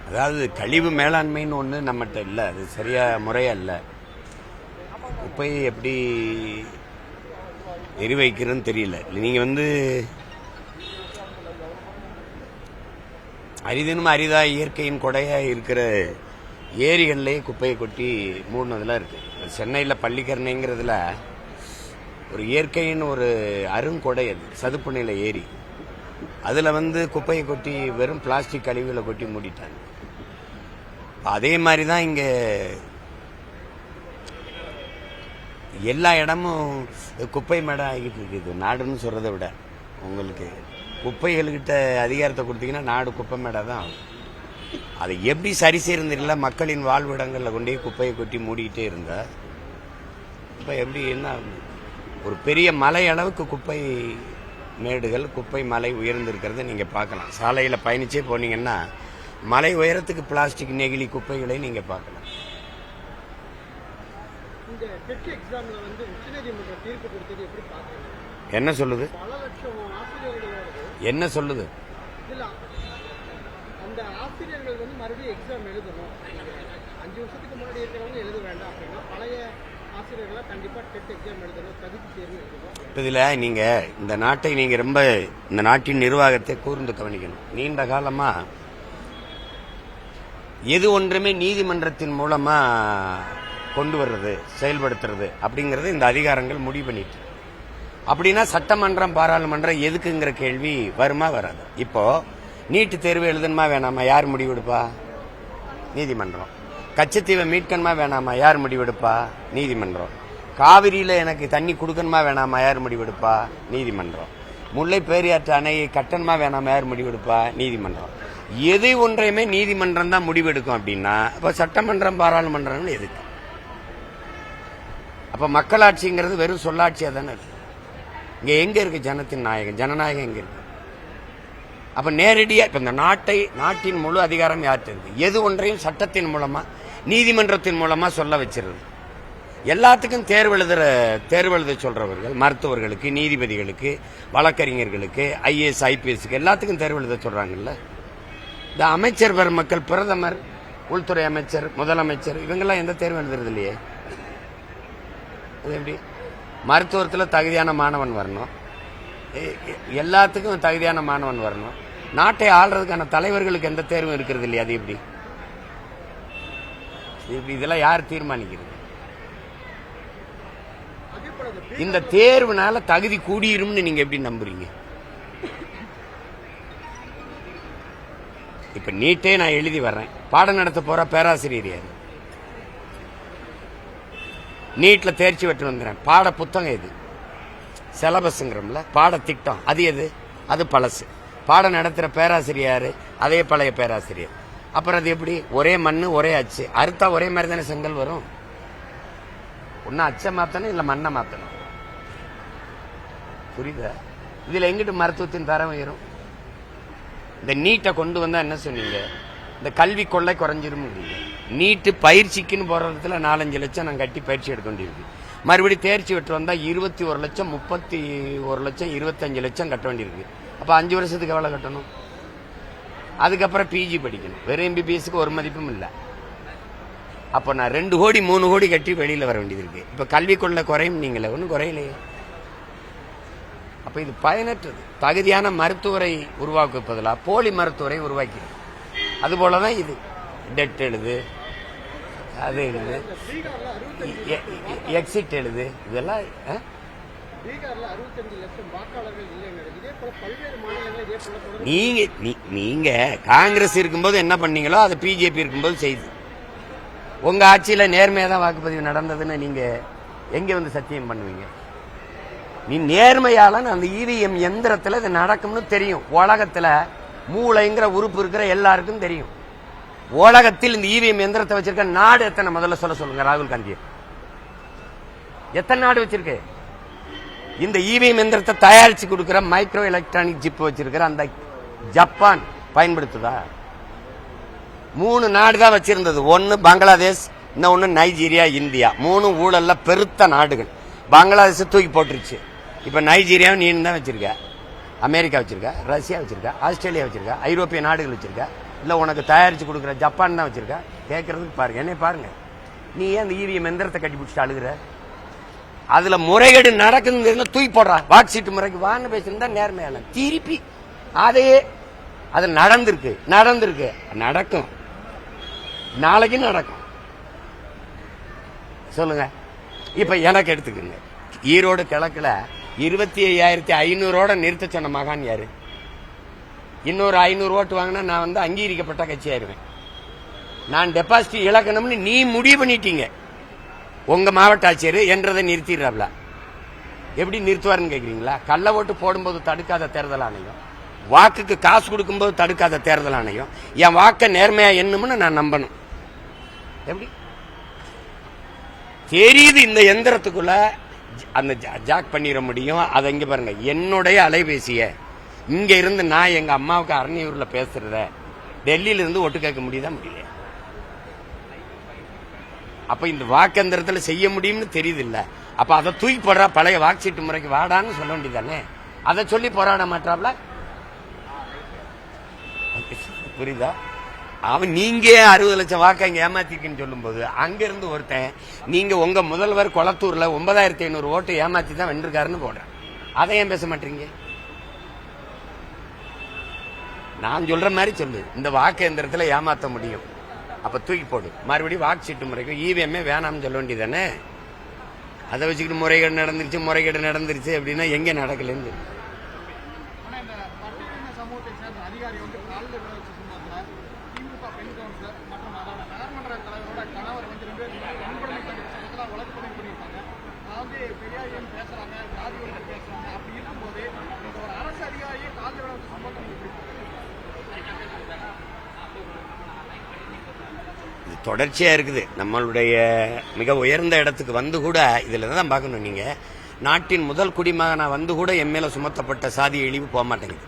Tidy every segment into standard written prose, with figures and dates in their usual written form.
அதாவது கழிவு மேலாண்மைன்னு ஒன்று நம்மகிட்ட இல்லை, அது சரியா முறையா இல்லை. குப்பையை எப்படி எரிவைக்கிறதுன்னு தெரியல. நீங்கள் அரிதினும் அரிதா இயற்கையின் கொடையா இருக்கிற ஏரிகள்லேயே குப்பையை கொட்டி மூடினதெல்லாம் இருக்கு. சென்னையில் பள்ளிக்கரணைங்கிறதுல ஒரு இயற்கையின் ஒரு அருங்கொடை, அது சதுப்பு நிலை ஏரி. அதில் குப்பையை கொட்டி வெறும் பிளாஸ்டிக் கழிவுகளை கொட்டி மூடிட்டாங்க. அதே மாதிரி தான் இங்கே எல்லா இடமும் குப்பை மேடம் ஆகிட்டு இருக்குது. நாடுன்னு சொல்கிறத விட உங்களுக்கு குப்பைகள்கிட்ட அதிகாரத்தை கொடுத்தீங்கன்னா நாடு குப்பை மேடம் தான் ஆகும். அதை எப்படி சரி செய்யறதில்ல, மக்களின் வாழ்விடங்களில் கொண்டே குப்பையை கொட்டி மூடிக்கிட்டே இருந்தா இப்போ எப்படி என்ன ஆகும்? ஒரு பெரிய மலை அளவுக்கு குப்பை மேடுகள், குப்பை மலை உயர்ந்திருக்கிறத நீங்கள் பார்க்கலாம். சாலையில் பயணிச்சே போனீங்கன்னா மலை உயரத்துக்கு பிளாஸ்டிக் நெகிழி குப்பைகளை நீங்கள் பார்க்கலாம். என்ன சொல்லுது? என்ன சொல்லுது? அந்த ஆசிரியர்கள் மறுபடியும் எக்ஸாம் எழுதணும். 5 வருஷத்துக்கு முன்னாடி இருக்கிறவங்க எழுத வேண்டாம் அப்படின்னா பழைய ஆசிரியர்களா கண்டிப்பா டெட் எக்ஸாம் எழுதணும், தகுதி தேர்வு எழுதணும். இதுல நீங்க இந்த நாட்டை ரொம்ப இந்த நாட்டின் நிர்வாகத்தை கூர்ந்து கவனிக்கணும். நீண்ட காலமா எது ஒன்றுமே நீதிமன்றத்தின் மூலமா கொண்டு வர்றது, செயல்படுத்துறது அப்படிங்கறது இந்த அதிகாரங்கள் முடிவு பண்ணிட்டு. அப்படின்னா சட்டமன்றம், பாராளுமன்றம் எதுக்குங்கிற கேள்வி வருமா வராது? இப்போ நீட்டு தேர்வு எழுதணுமா வேணாமா, யார் முடிவெடுப்பா? நீதிமன்றம். கச்சத்தீவை மீட்கணுமா வேணாமா, யார் முடிவெடுப்பா? நீதிமன்றம். காவிரியில எனக்கு தண்ணி கொடுக்கணுமா வேணாமா, யார் முடிவெடுப்பா? நீதிமன்றம். முல்லை பெரியாற்று அணையை கட்டணுமா வேணாமா, யார் முடிவெடுப்பா? நீதிமன்றம். எது ஒன்றையுமே நீதிமன்றம் தான் முடிவெடுக்கும். அப்படின்னா அப்ப சட்டமன்றம், பாராளுமன்றம் எதுக்கு? அப்ப மக்களாட்சிங்கிறது வெறும் சொல்லாட்சியா தானே இருக்கு. இங்க எங்க இருக்கு ஜனத்தின் நாயகம், ஜனநாயகம் எங்க இருக்கு? அப்ப நேரடியா இப்ப இந்த நாட்டின் முழு அதிகாரம் யார்கிட்ட இருக்கு? எது ஒன்றையும் சட்டத்தின் மூலமா, நீதிமன்றத்தின் மூலமா சொல்ல வச்சிருது. எல்லாத்துக்கும் தேர்வு எழுத சொல்றவர்கள், மருத்துவர்களுக்கு, நீதிபதிகளுக்கு, வழக்கறிஞர்களுக்கு, IAS IPSக்கு எல்லாத்துக்கும் தேர்வு எழுத சொல்றாங்கல்ல. இந்த அமைச்சர் பெருமக்கள், பிரதமர், உள்துறை அமைச்சர், முதலமைச்சர் இவங்கெல்லாம் எந்த தேர்வு எழுதுறது இல்லையே. அது எப்படி? மருத்துவத்தில் தகுதியான மாணவன் வரணும், எல்லாத்துக்கும் தகுதியான மாணவன் வரணும். நாட்டை ஆள்றதுக்கான தலைவர்களுக்கு எந்த தேர்வும் இருக்கிறது இல்லையா? அது எப்படி? இதெல்லாம் யார் தீர்மானிக்கிறது? இந்த தேர்வுனால தகுதி கூடிரும்னு நீங்க எப்படி நம்புறீங்க? இப்ப நீட்டே நான் எழுதி வர்றேன், பாடம் நடத்த போற பேராசிரியர் யாரு? நீட்ல தேர்ச்சி பெற்று வந்துறேன், பாட புத்தகம் எது? சிலபஸ்ங்கிறோம்ல, பாடத்திட்டம் அது எது? அது பழசு. பாடம் நடத்துற பேராசிரியர் அதே பழைய பேராசிரியர். அப்புறம் அது எப்படி? ஒரே மண்ணு ஒரே அச்சு, அறுத்தா ஒரே மாதிரி தானே செங்கல் வரும். ஒன்னு அச்சை மாத்தணும், இல்ல மண்ணை மாத்தணும். புரியுதா? இதுல எங்கிட்டு மருத்துவத்தின் தரம் உயரும்? இந்த நீட்டை கொண்டு வந்தா என்ன சொன்னீங்க? இந்த கல்வி கொள்ளை குறைஞ்சிரும். நீட்டு பயிற்சிக்குன்னு போறதுல 4-5 லட்சம் நான் கட்டி பயிற்சி எடுக்க வேண்டியிருக்கு. மறுபடியும் தேர்ச்சி பெற்று வந்தா 21 லட்சம், 31 லட்சம், 25 லட்சம் கட்ட வேண்டியிருக்கு. அப்ப 5 வருஷத்துக்கு எவ்வளவு கட்டணும்? அதுக்கப்புறம் PG படிக்கணும். வெறும் MBBSக்கு ஒரு மதிப்பும் இல்லை. அப்ப நான் 2 கோடி 3 கோடி கட்டி வெளியில வர வேண்டியது இருக்கு. இப்ப கல்வி கொள்ள குறையும் நீங்களே, ஒன்னும் குறையிலையே. அப்ப இது பயனற்றது. தகுதியான மருத்துவரை உருவாக்குவதில் போலி மருத்துவரை உருவாக்கி, அது போலதான் இது. டெட் எழுது, அது எழுது, எக்ஸிட் எழுது, இதெல்லாம். நீங்க காங்கிரஸ் இருக்கும்போது என்ன பண்ணீங்களோ அது பிஜேபி இருக்கும்போது செய்து. உங்க ஆட்சியில நேர்மையா தான் வாக்குப்பதிவு நடந்ததுன்னு நீங்க எங்க சத்தியம் பண்ணுவீங்க? நீ நேர்மையாளன். அந்த EVM எந்திரத்துல இது நடக்கும்னு தெரியும். உலகத்துல மூளைங்கிற உறுப்பு இருக்கிற எல்லாருக்கும் தெரியும். உலகத்தில் இந்த EVM எந்திரத்தை வச்சிருக்க நாடு எத்தனை? முதல்ல சொல்லுங்க ராகுல் காந்தி. எத்தனை நாடு வச்சிருக்கு? இந்த EVM எந்திரத்தை தயாரிச்சு கொடுக்கிற மைக்ரோ எலக்ட்ரானிக் சிப் வச்சிருக்கிற அந்த ஜப்பான் பயன்படுத்துதா? 3 நாடு தான் வச்சிருந்தது. ஒன்னு பங்களாதேஷ், இன்னொன்னு நைஜீரியா, இந்தியா. 3 ஊழல்ல பெருத்த நாடுகள். பங்களாதேஷ் தூக்கி போட்டுருச்சு. இப்ப நைஜீரியா நீ தான் வச்சிருக்க, அமெரிக்கா வச்சிருக்க, ரஷ்யா வச்சிருக்க, ஆஸ்திரேலியா வச்சிருக்க, ஐரோப்பிய நாடுகள் வச்சிருக்க. இல்லை உனக்கு தயாரித்து கொடுக்குற ஜப்பான் தான் வச்சுருக்கா? கேட்குறதுக்கு பாருங்க, என்னை பாருங்க. நீ ஏன் அந்த இவிஎம் எந்திரத்தை கட்டி பிடிச்சிட்டு அழுகுற? அதில் முறைகேடு நடக்குதுன்னு தூக்கி போடுறா. வாக்கு சீட்டு முறைக்கு வான்னு பேசியிருந்தா நேர்மையான திருப்பி அதையே அது நடந்திருக்கு நடக்கும், நாளைக்கு நடக்கும். சொல்லுங்க. இப்ப எனக்கு எடுத்துக்கங்க, ஈரோடு கிழக்குல 25,500 நிறுத்த சொன்ன மகான் யாரு? இன்னொரு 500 ஓட்டு வாங்கினா நான் வந்து அங்கீகரிக்கப்பட்ட கட்சி ஆயிருவேன். நான் டெபாசிட் இழக்கணும்னு நீ முடிவு பண்ணிட்டீங்க. உங்க மாவட்ட ஆட்சியர் என்றதை நிறுத்திடுறாப்ல. எப்படி நிறுத்துவாருன்னு கேக்குறீங்களா? கள்ள ஓட்டு போடும்போது தடுக்காத தேர்தல் ஆணையம், வாக்குக்கு காசு கொடுக்கும்போது தடுக்காத தேர்தல் ஆணையம் என் வாக்க நேர்மையா என்னும்னு நான் நம்பணும். எப்படி தெரியுது இந்த எந்திரத்துக்குள்ள அந்த ஜாக் பண்ணிட முடியும்? அதை இங்க பாருங்க, என்னுடைய அலைபேசிய இங்க இருந்து நான் எங்க அம்மாவுக்கு அரணியூர்ல பேசுறத டெல்லியில இருந்து ஒட்டு கேட்க முடியுதா? முடியல. அப்ப இந்த வாக்கெந்திரத்துல செய்ய முடியும்னு தெரியுது இல்ல? அப்ப அதை தூக்கி போடுறா, பழைய வாக்குச்சீட்டு முறைக்கு வாடான்னு சொல்ல வேண்டியதானே? அதை சொல்லி போராட மாட்டாப்ல. புரியுதா? அவன் நீங்க 60 லட்சம் வாக்கு அங்க ஏமாத்திருக்குன்னு சொல்லும் போது அங்க இருந்து ஒருத்தன் நீங்க உங்க முதல்வர் கொளத்தூர்ல 9,500 ஓட்டு ஏமாத்தி தான் வென்றிருக்காருன்னு போடுறேன். அதை ஏன் பேச மாட்டீங்க? நான் சொல்ற மாதிரி சொல்லு. இந்த வாக்கு எந்திரத்துல ஏமாத்த முடியும், அப்ப தூக்கி போடு. மறுபடியும் வாக்கு சீட்டு முறைக்கு இவிஎம்ஏ வேணாம்னு சொல்ல வேண்டியதானே? அதை வச்சுக்கிட்டு முறைகேடு நடந்துருச்சு அப்படின்னா எங்க நடக்கலன்னு தொடர்ச்சியா இருக்குது. நம்மளுடைய மிக உயர்ந்த இடத்துக்கு வந்து கூட இதுல தான் பார்க்கணும். நீங்க நாட்டின் முதல் குடிமகனா வந்து கூட என் மேல சுமத்தப்பட்ட சாதி இழிவு போக மாட்டேங்குது.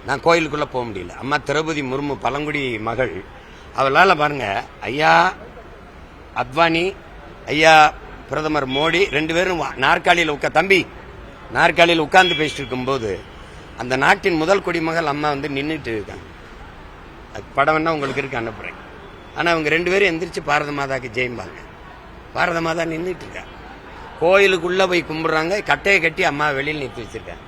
நான் கோயிலுக்குள்ள போக முடியல. அம்மா திரௌபதி முர்மு பழங்குடி மகள், அவளால பாருங்க, ஐயா அத்வானி, ஐயா பிரதமர் மோடி 2 பேரும் நாற்காலியில் தம்பி நாற்காலியில் உட்கார்ந்து பேசிட்டு இருக்கும்போது அந்த நாட்டின் முதல் குடிமகள் அம்மா வந்து நின்றுட்டு இருக்காங்க. படம் வேணா உங்களுக்கு இருக்கு, அனுப்புறேன். ஆனா அவங்க 2 பேரும் எந்திரிச்சு பாரத மாதாக்கு ஜெயம்பாங்க. பாரத மாதா நின்றுட்டு இருக்காங்க. கோயிலுக்குள்ள போய் கும்பிடுறாங்க, கட்டையை கட்டி அம்மா வெளியில் நிறுத்தி வச்சிருக்காங்க.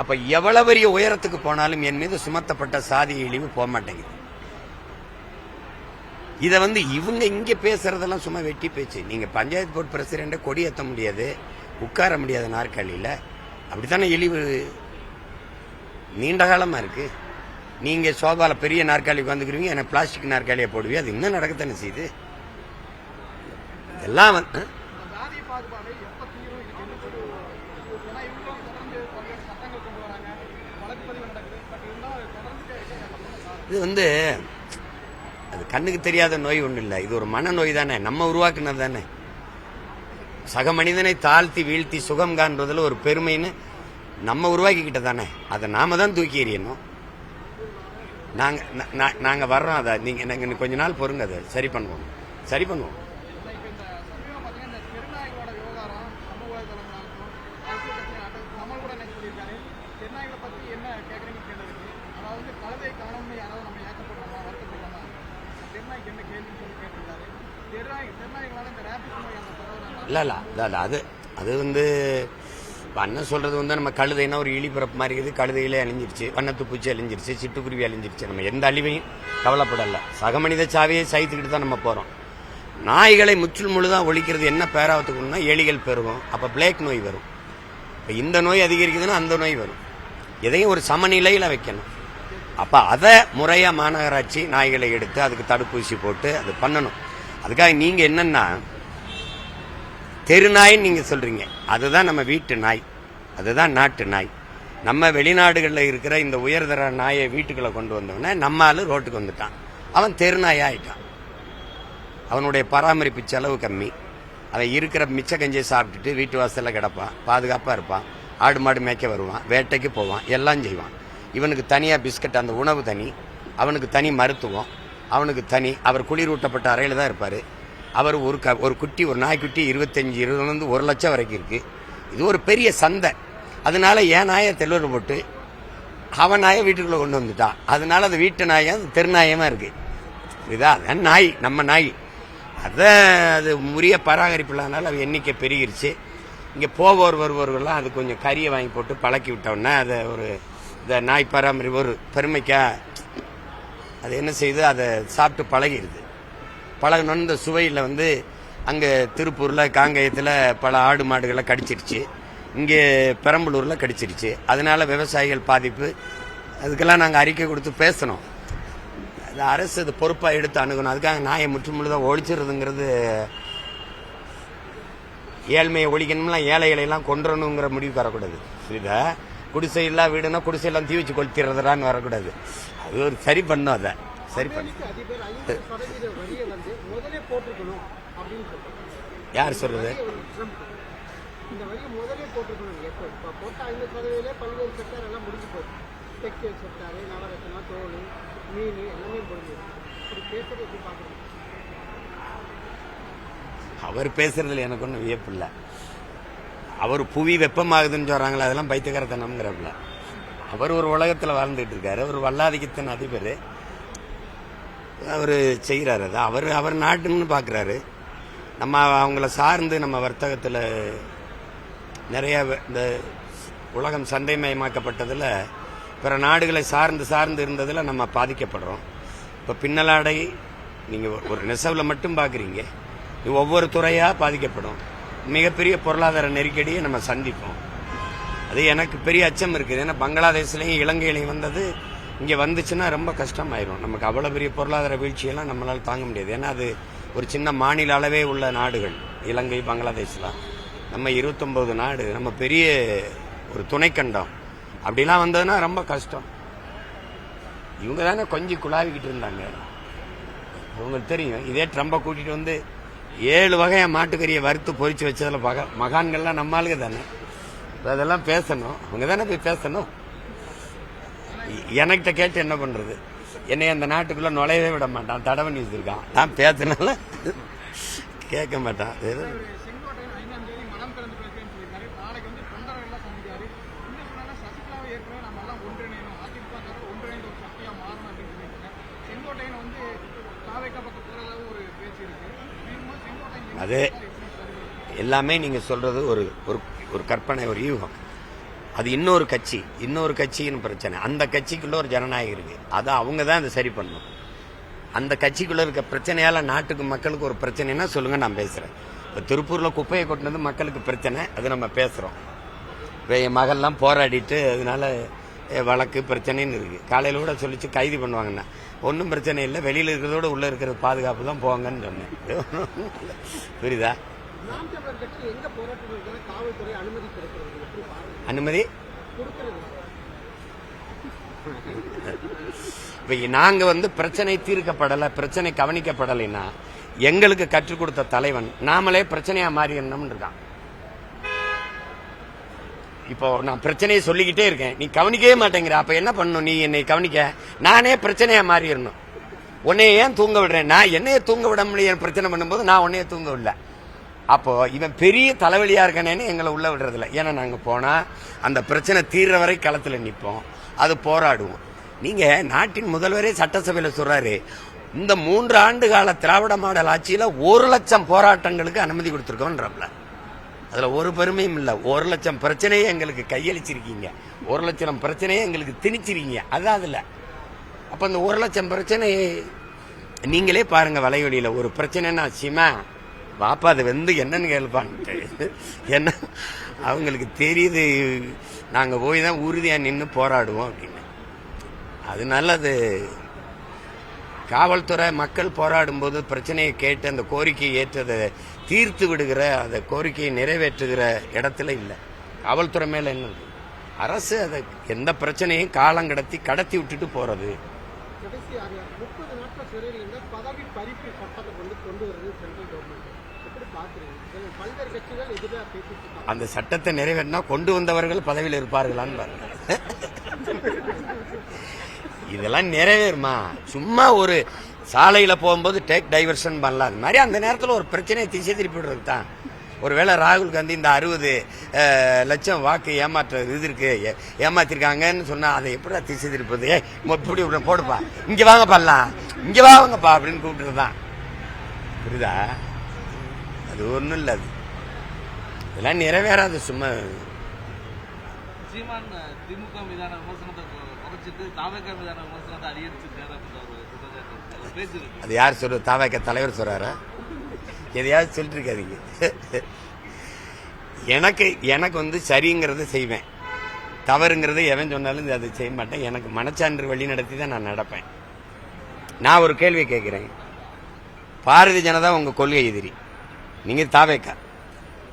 அப்ப எவ்வளவு பெரிய உயரத்துக்கு போனாலும் என் மீது சுமத்தப்பட்ட சாதி இழிவு போக மாட்டேங்குது. இத வந்து இவங்க இங்க பேசுறதெல்லாம் சும்மா வெட்டி பேச்சு. நீங்க பஞ்சாயத்து போர்டு பிரசிடென்ட் கொடி ஏற்ற முடியாது, உட்கார முடியாத நாற்காலியில, அப்படித்தானே இழிவு நீண்ட காலமா இருக்கு. நீங்க சோபால பெரிய நாற்காலி உட்காந்துக்கிறீங்க, எனக்கு பிளாஸ்டிக் நாற்காலியை போடுவீங்க. அது இன்னும் நடக்கத்தானே செய்யுது. இதெல்லாம் இது வந்து அது கண்ணுக்கு தெரியாத நோய் ஒன்றும் இல்லை. இது ஒரு மனநோய் தானே, நம்ம உருவாக்குனது தானே. சக மனிதனை தாழ்த்தி வீழ்த்தி சுகம் காண்பதில் ஒரு பெருமைன்னு நம்ம உருவாக்கிக்கிட்ட தானே. அதை நாம தான் தூக்கி எறியணும். நாங்க வர்றோம். அதை நீங்க கொஞ்ச நாள் பொறுங்க, அதை சரி பண்ணுவோம். இல்ல அது வந்து அண்ணன் சொல்றது வந்து நம்ம கழுதைன்னா ஒரு இழிபிறப்பு மாதிரி இருக்குது. கழுதையிலே அழிஞ்சிருச்சு, வண்ணத்து பூச்சி அழிஞ்சிருச்சு, சிட்டுக்குருவி அழிஞ்சிருச்சு. நம்ம எந்த அழிவையும் கவலைப்படல. சக மனித சாவியை சைத்துக்கிட்டு தான் நம்ம போறோம். நாய்களை முற்றில் முழுதான் ஒழிக்கிறது என்ன பேராவத்துக்குன்னா எலிகள் பெருகும். அப்ப பிளேக் நோய் வரும். இப்ப இந்த நோய் அதிகரிக்குதுன்னா அந்த நோய் வரும். எதையும் ஒரு சமநிலையில வைக்கணும். அப்ப அதை முறையா மாநகராட்சி நாய்களை எடுத்து அதுக்கு தடுப்பூசி போட்டு அது பண்ணணும். அதுக்காக நீங்க என்னன்னா தெருநாயின்னு நீங்க சொல்றீங்க, அதுதான் நம்ம வீட்டு நாய், அதுதான் நாட்டு நாய். நம்ம வெளிநாடுகளில் இருக்கிற இந்த உயர்தர நாயை வீட்டுக்குள்ள கொண்டு வந்தோடனே நம்ம ஆளு ரோட்டுக்கு வந்துட்டான், அவன் தெருநாயா ஆயிட்டான். அவனுடைய பராமரிப்பு செலவு கம்மி. அவன் இருக்கிற மிச்ச கஞ்சியை சாப்பிட்டுட்டு வீட்டு வாசல்ல கிடப்பான், பாதுகாப்பா இருப்பான், ஆடு மாடு மேய்க்க வருவான், வேட்டைக்கு போவான், எல்லாம் செய்வான். இவனுக்கு தனியா பிஸ்கட், அந்த உணவு தனி, அவனுக்கு தனி மருத்துவம், அவனுக்கு தனி. அவர் குளிரூட்டப்பட்ட அறையில தான் இருப்பாரு. அவர் ஒரு குட்டி, ஒரு நாய்க்குட்டி 25,000 1 லட்சம் வரைக்கும் இருக்கு. இது ஒரு பெரிய சந்தை. அதனால என் நாயை தெளிவு போட்டு அவன் நாயை வீட்டுக்குள்ள கொண்டு வந்துட்டான். அதனால அது வீட்டு நாயம் தெருநாயமா இருக்கு. இதா நாய், நம்ம நாய். அது உரிய பராமரிப்பு இல்லாதனால அது எண்ணிக்கை பெருகிருச்சு. இங்கே போவோர் வருவோர்கள்லாம் அது கொஞ்சம் கறியை வாங்கி போட்டு பழக்கி விட்டோம்னா அதை ஒரு இந்த நாய் பராமரிப்பு ஒரு பெருமைக்கா அது என்ன செய்யுது, அதை சாப்பிட்டு பழகிடுது. பழகணுன்னு இந்த சுவையில் அங்கே திருப்பூரில் காங்கயத்தில் பல ஆடு மாடுகளை கடிச்சிருச்சு, இங்கே பெரம்பலூரில் கடிச்சிருச்சு. அதனால விவசாயிகள் பாதிப்பு. அதுக்கெல்லாம் நாங்கள் அறிக்கை கொடுத்து பேசணும். அது அரசு அது பொறுப்பாக எடுத்து அணுகணும். அதுக்காக நாயை முற்றுமுழுதாக ஒழிச்சிருதுங்கிறது, ஏழ்மையை ஒழிக்கணும்லாம் ஏழைகளையெல்லாம் கொன்றணுங்கிற முடிவுக்கு வரக்கூடாது. இதை குடிசையில்லா வீடுனா குடிசையெல்லாம் தீ வச்சு கொளுத்திடுறதான்னு வரக்கூடாது. அது ஒரு சரி பண்ணும். அதை சரி பண்ணும். யார் சொல்றது? அவர் பேசுறதுல எனக்கு ஒன்றும் வியப்பு இல்லை. அவர் புவி வெப்பமாகுதுன்னு சொல்றாங்களா, அதெல்லாம் பைத்தியக்காரத்தனம்ங்கிறப்பல. அவர் ஒரு உலகத்தில் வாழ்ந்துட்டு இருக்காரு. ஒரு வல்லாதிக்கத்தின் அதிபர். அவர் செய்கிறாரு. அது அவர் நாட்டுன்னு பார்க்குறாரு. நம்ம அவங்கள சார்ந்து நம்ம வர்த்தகத்தில் நிறைய இந்த உலகம் சந்தைமயமாக்கப்பட்டதில் பிற நாடுகளை சார்ந்து இருந்ததில் நம்ம பாதிக்கப்படுறோம். இப்போ பின்னலாடை நீங்கள் ஒரு நெசவில் மட்டும் பார்க்குறீங்க, ஒவ்வொரு துறையாக பாதிக்கப்படும். மிகப்பெரிய பொருளாதார நெருக்கடியை நம்ம சந்திப்போம். அது எனக்கு பெரிய அச்சம் இருக்குது. ஏன்னா பங்களாதேஷ்லையும் இலங்கையிலையும் வந்தது இங்கே வந்துச்சுன்னா ரொம்ப கஷ்டமாயிரும். நமக்கு அவ்வளோ பெரிய பொருளாதார வீழ்ச்சியெல்லாம் நம்மளால் தாங்க முடியாது. ஏன்னா அது ஒரு சின்ன மாநில அளவே உள்ள நாடுகள் இலங்கை, பங்களாதேஷ்லாம். நம்ம 29 நாடு, நம்ம பெரிய ஒரு துணைக்கண்டம். அப்படிலாம் வந்ததுன்னா ரொம்ப கஷ்டம். இவங்க தானே கொஞ்சம் குழாவிக்கிட்டு இருந்தாங்க. உங்களுக்கு தெரியும். இதே ட்ரம்பை கூட்டிகிட்டு 7 வகையா மாட்டுக்கறியை வறுத்து பொறிச்சு வச்சதில் மகான்கள்லாம் நம்ம ஆளுங்க தானே. அதெல்லாம் பேசணும். அவங்க தானே போய் பேசணும். எனக்கிட்ட கேட்டு என்ன பண்றது? என்னை அந்த நாட்டுக்குள்ள நுழையவே விட மாட்டான். தடை பண்ணி வச்சிருக்கான். நான் பேசினால கேட்க மாட்டான். அது எல்லாமே நீங்க சொல்றது ஒரு கற்பனை, ஒரு யூகம். அது இன்னொரு கட்சியின் பிரச்சனை. அந்த கட்சிக்குள்ள ஒரு ஜனநாயகம் இருக்கு. அதை அவங்க தான் அதை சரி பண்ணணும். அந்த கட்சிக்குள்ள இருக்க பிரச்சனையால நாட்டுக்கு மக்களுக்கு ஒரு பிரச்சனைனா சொல்லுங்க, நான் பேசுறேன். இப்போ திருப்பூர்ல குப்பையை கொட்டினது மக்களுக்கு பிரச்சனை, அது நம்ம பேசுறோம். இப்போ என் மகள்லாம் போராடிட்டு அதனால வழக்கு பிரச்சனைன்னு இருக்கு. காலையில கூட சொல்லிச்சு கைது பண்ணுவாங்கன்னா, ஒன்றும் பிரச்சனை இல்லை, வெளியில இருக்கிறதோட உள்ள இருக்கிற பாதுகாப்பு தான் போவாங்கன்னு சொன்னேன். புரியுதா? அனுமதி இப்ப நாங்க பிரச்சனை தீர்க்கப்படலை, பிரச்சனை கவனிக்கப்படலைன்னா எங்களுக்கு கற்றுக் கொடுத்த தலைவன் நாமளே பிரச்சனையா மாறிடணும் இருக்கான். இப்போ நான் பிரச்சனையை சொல்லிக்கிட்டே இருக்கேன், நீ கவனிக்கவே மாட்டேங்கிற. அப்ப என்ன பண்ணணும்? நீ என்னை கவனிக்க, நானே பிரச்சனையா மாறிடணும். உன்னைய ஏன் தூங்க விடுறேன்? நான் என்னைய தூங்க விட முடியும் பிரச்சனை பண்ணும்போது நான் உன்னைய தூங்க விடல. அப்போ இவன் பெரிய தலைவலியா இருக்கானேன்னு எங்களை உள்ள விடுறதில்ல. ஏன்னா நாங்க போனா அந்த பிரச்சனை தீர்ற வரை களத்துல நிற்போம், அது போராடுவோம். நீங்க நாட்டின் முதல்வரே சட்டசபையில சொல்றாரு, இந்த 3 ஆண்டு கால திராவிட மாடல் ஆட்சியில 1 லட்சம் போராட்டங்களுக்கு அனுமதி கொடுத்திருக்கோம்ன்றப்பல அதுல ஒரு பெருமையும் இல்ல. 1 லட்சம் பிரச்சனையே எங்களுக்கு கையளிச்சிருக்கீங்க, 1 லட்சம் பிரச்சனையே எங்களுக்கு திணிச்சிருக்கீங்க. அதான் அதுல அப்ப இந்த 1 லட்சம் பிரச்சனை நீங்களே பாருங்க. வலைவெளியில ஒரு பிரச்சனைன்னா சிமா பாப்பா அது என்னன்னு கேள்பான்ட்டு என்ன அவங்களுக்கு தெரியுது. நாங்க போய் தான் உறுதியா நின்று போராடுவோம் அப்படின்னு. அதனால அது காவல்துறை மக்கள் போராடும் போது பிரச்சனையை கேட்டு அந்த கோரிக்கையை ஏற்றதை தீர்த்து விடுகிற, அந்த கோரிக்கையை நிறைவேற்றுகிற இடத்துல இல்லை. காவல்துறை மேல என்ன, அரசு அதை எந்த பிரச்சனையும் காலம் கடத்தி விட்டுட்டு போறது. அந்த சட்டத்தை நிறைவேற்றினா கொண்டு வந்தவர்கள் பதவியில் இருப்பார்களான்னு பாருங்க. இதெல்லாம் நிறைவேறுமா? சும்மா ஒரு சாலையில போகும்போது டேக் டைவர்ஷன் பண்ணலாம். அது மாதிரி அந்த நேரத்தில் ஒரு பிரச்சனையை திசை திருப்பி விடுறது தான். ஒருவேளை ராகுல் காந்தி இந்த 60 லட்சம் வாக்கு இது இருக்கு ஏமாத்திருக்காங்கன்னு சொன்னா அதை எப்படி திசை திருப்பது? இப்படி போடுப்பா, இங்க வாங்க பண்ணலாம், இங்க வாங்கப்பா அப்படின்னு கூப்பிட்டுருதான். புரியுதா? அது ஒண்ணும் இல்ல, அது இதெல்லாம் நிறைவேறாது. சும்மா சீமான் திமுக மீதான விமர்சனத்தை குறைச்சிட்டு தாவேக மீதான விமர்சனத்தை அதிகரிச்சிருக்காரு. அது யார் சொல்றது? தாவேக தலைவர் சொல்றாரா? எதையாவது சொல்லிட்டு இருக்காதீங்க. எனக்கு சரிங்கிறத செய்வேன், தவறுங்கிறத எவன் சொன்னாலும் அதை செய்ய மாட்டேன். எனக்கு மனச்சான்று வழி நடத்தி தான் நான் நடப்பேன். நான் ஒரு கேள்வி கேட்கிறேன். பாரதிய ஜனதா உங்க கொள்கை எதிரி, நீங்க தாவேக.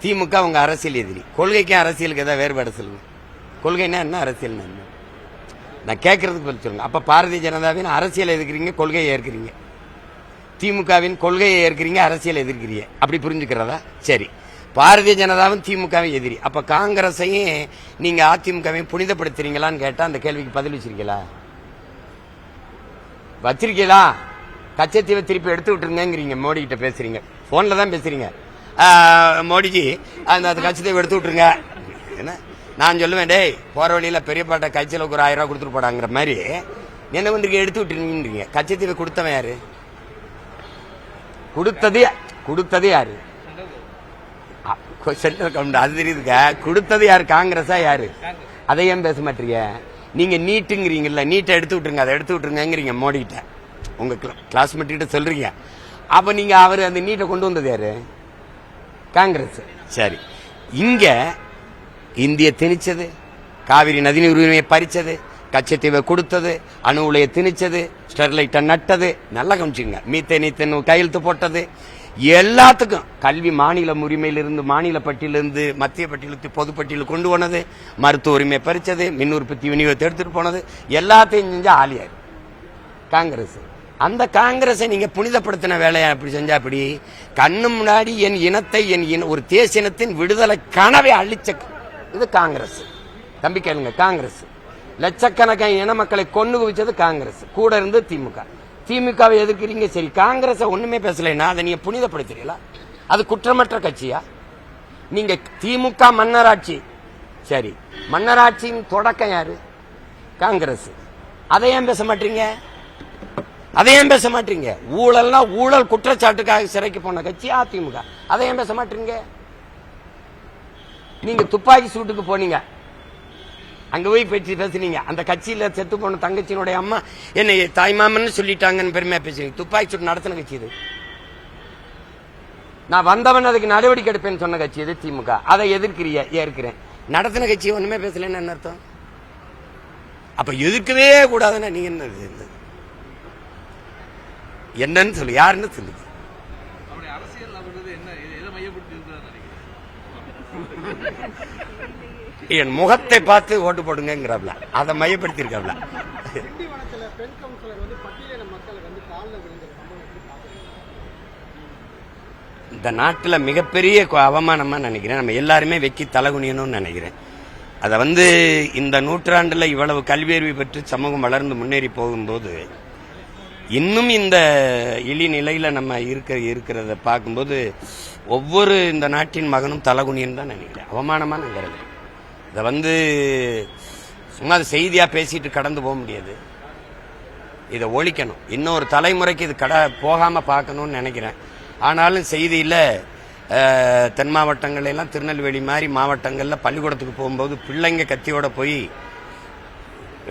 திமுக உங்க அரசியல் எதிரி. கொள்கைக்கு அரசியலுக்கு ஏதாவது வேறுபாடு சொல்லுங்க. கொள்கைன்னா என்ன, அரசியல் என்ன? நான் கேட்கறதுக்கு பதில் சொல்லுங்க. அப்ப பாரதிய ஜனதாவின் அரசியல் எதிர்க்கிறீங்க, கொள்கையை ஏற்கிறீங்க. திமுகவின் கொள்கையை ஏற்கிறீங்க, அரசியல் எதிர்க்கிறீங்க. அப்படி புரிஞ்சுக்கிறதா? சரி. பாரதிய ஜனதாவும் திமுகவின் எதிரி. அப்ப காங்கிரஸையும் நீங்க அதிமுகவையும் புனிதப்படுத்துறீங்களான்னு கேட்டா அந்த கேள்விக்கு பதில் வச்சிருக்கீங்களா? வச்சிருக்கீங்களா? கச்சத்தீவை திருப்பி எடுத்து விட்டுருங்கிறீங்க. மோடி கிட்ட பேசுறீங்க, போன்ல தான் பேசுறீங்க. மோடிஜி அந்த கச்சத்தீவை எடுத்து விட்டுருங்க. என்ன நான் சொல்லுவேன், டேய் போற வழியில பெரியப்பாட்ட கட்சியிலுக்கு ஒரு 1000 ரூபாய் கொடுத்துட்டு போடாங்கிற மாதிரி என்ன வந்து எடுத்து விட்டுருங்க. கச்சத்தீவை கொடுத்தவன் யாரு? கொடுத்தது யாரு? Central government. அது தெரியுதுங்க. கொடுத்தது யாரு? காங்கிரஸா யாரு? அதையும் பேச மாட்டீங்க. நீங்க நீட்டுங்கிறீங்கல்ல, நீட்டை எடுத்து விட்டுருங்க, அதை எடுத்து விட்டுருங்கிறீங்க மோடி கிட்ட, உங்க கிளாஸ்மேட் கிட்ட சொல்றீங்க. அப்ப நீங்க அவரு அந்த நீட்டை கொண்டு வந்தது யாரு? காங்கிரஸ். சரி, இங்க இந்திய திணிச்சது, காவிரி நதிநீர் உரிமையை பறிச்சது, கச்சத்தீவை கொடுத்தது, அணு உலையை திணிச்சது, ஸ்டெர்லைட்டை நட்டது, நல்லா கவனிச்சுங்க, மீத்தேன் கையெழுத்து போட்டது, எல்லாத்துக்கும் கல்வி மாநில உரிமையிலிருந்து, மாநில பட்டியலிருந்து மத்திய பட்டியலுக்கு பொதுப்பட்டியலுக்கு கொண்டு போனது, மருத்துவ உரிமை பறிச்சது, மின் உற்பத்தி விநியோகத்தை எடுத்துட்டு போனது, எல்லாத்தையும் செஞ்சா ஆலியார் காங்கிரஸ். அந்த காங்கிரஸை நீங்க புனிதப்படுத்தின வேலையா அப்படி செஞ்சா அப்படி கண்ணு முன்னாடி என் இனத்தை, ஒரு தேசியத்தின் விடுதலை கனவை அழிச்ச இது காங்கிரஸ். தம்பி கேளுங்க, காங்கிரஸ் லட்சக்கணக்கான இன மக்களை கொண்டு குவிச்சது காங்கிரஸ். கூட இருந்து திமுக. திமுகவை எதிர்க்கிறீங்க, சரி. காங்கிரஸை ஒண்ணுமே பேசலைன்னா அதை நீங்க புனிதப்படுத்துறீங்களா? அது குற்றமற்ற கட்சியா? நீங்க திமுக மன்னராட்சி, சரி, மன்னராட்சியின் தொடக்கம் யாரு? காங்கிரஸ். அதை ஏன் பேச மாட்டீங்க? அதையும் பேச மாட்டீங்க. ஊழல்னா ஊழல் குற்றச்சாட்டுக்காக சிறைக்கு போன கட்சி அதிமுக. அதையும் பேச மாட்டீங்க. நீங்க துப்பாக்கி சூட்டுக்கு போனீங்க, அங்க போய் பேசுனீங்க. அந்த கட்சியில செத்து போன தங்கச்சியினுடைய அம்மா என்னை தாய்மாமன்னு சொல்லிட்டாங்கன்னு பெருமையா பேசுறீங்க. துப்பாக்கி சூட்டு நடத்தின கட்சி இது. நான் வந்தவன் அதுக்கு நடவடிக்கை எடுப்பேன்னு சொன்ன கட்சி இது திமுக. அதை ஏற்கிறேன். நடத்தின கட்சி ஒண்ணுமே பேசலன்னு என்ன அர்த்தம்? அப்ப எதிர்க்கவே கூடாதுன்னா நீங்க என்ன என்னன்னு சொல்லு, யாருன்னு சொல்லுங்க. என் முகத்தை பார்த்து ஓட்டு போடுங்கிறாப்ல, அதை மையப்படுத்தி இருக்காப்ல. இந்த நாட்டில் மிகப்பெரிய அவமானமா நினைக்கிறேன். நம்ம எல்லாருமே வெக்கி தலகுனியணும்னு நினைக்கிறேன். அதை இந்த நூற்றாண்டுல இவ்வளவு கல்வியறிவு பெற்று சமூகம் வளர்ந்து முன்னேறி போகும்போது இன்னும் இந்த இழிநிலையில நம்ம இருக்கிறத பார்க்கும்போது ஒவ்வொரு இந்த நாட்டின் மகனும் தலகுனியன்னு தான் நினைக்கிறேன். அவமானமா நினைக்கிறது. இதை சும்மா செய்தியா பேசிட்டு கடந்து போக முடியாது. இதை ஒழிக்கணும். இன்னொரு தலைமுறைக்கு இது போகாம பார்க்கணும்னு நினைக்கிறேன். ஆனாலும் செய்தியில தென் மாவட்டங்கள் எல்லாம் திருநெல்வேலி மாதிரி மாவட்டங்கள்ல பள்ளிக்கூடத்துக்கு போகும்போது பிள்ளைங்க கத்தியோட போய்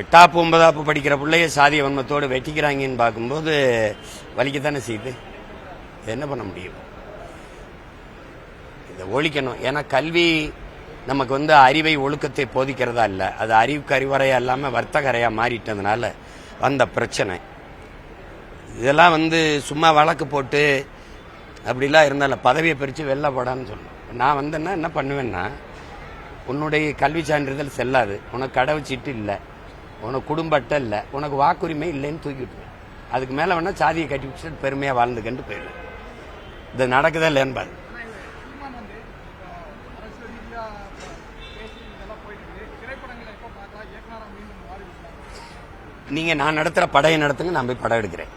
8ஆம் 9ஆம் படிக்கிற பிள்ளைய சாதிய வன்மத்தோடு வெட்டிக்கிறாங்கன்னு பார்க்கும்போது வலிக்கத்தானே செய்யுது. என்ன பண்ண முடியும்? இதை ஒழிக்கணும். ஏன்னா கல்வி நமக்கு அறிவை ஒழுக்கத்தை போதிக்கிறதா இல்லை, அது அறிவுக்கு அறிவுரையா இல்லாம வர்த்தகரையா மாறிட்டதுனால வந்த பிரச்சனை. இதெல்லாம் சும்மா வழக்கு போட்டு அப்படிலாம் இருந்தாலும் பதவியை பிரித்து வெளில போடான்னு சொல்லணும். நான் வந்தேன்னா என்ன பண்ணுவேன்னா, உன்னுடைய கல்வி சான்றிதழ் செல்லாது, உனக்கு கடவுச்சீட்டு இல்லை, உனக்கு குடும்ப அட்டை இல்லை, உனக்கு வாக்குரிமை இல்லைன்னு தூக்கிவிட்டுருவேன். அதுக்கு மேலே வேணா சாதியை கட்டி வச்சுட்டு பெருமையாக வாழ்ந்துக்கன்ட்டு போயிடுவேன். இது நடக்குதா இல்லைன்னு பாரு. நீங்க நான் நடத்துற படையை நடத்துங்க, நான் போய் படம் எடுக்கிறேன்.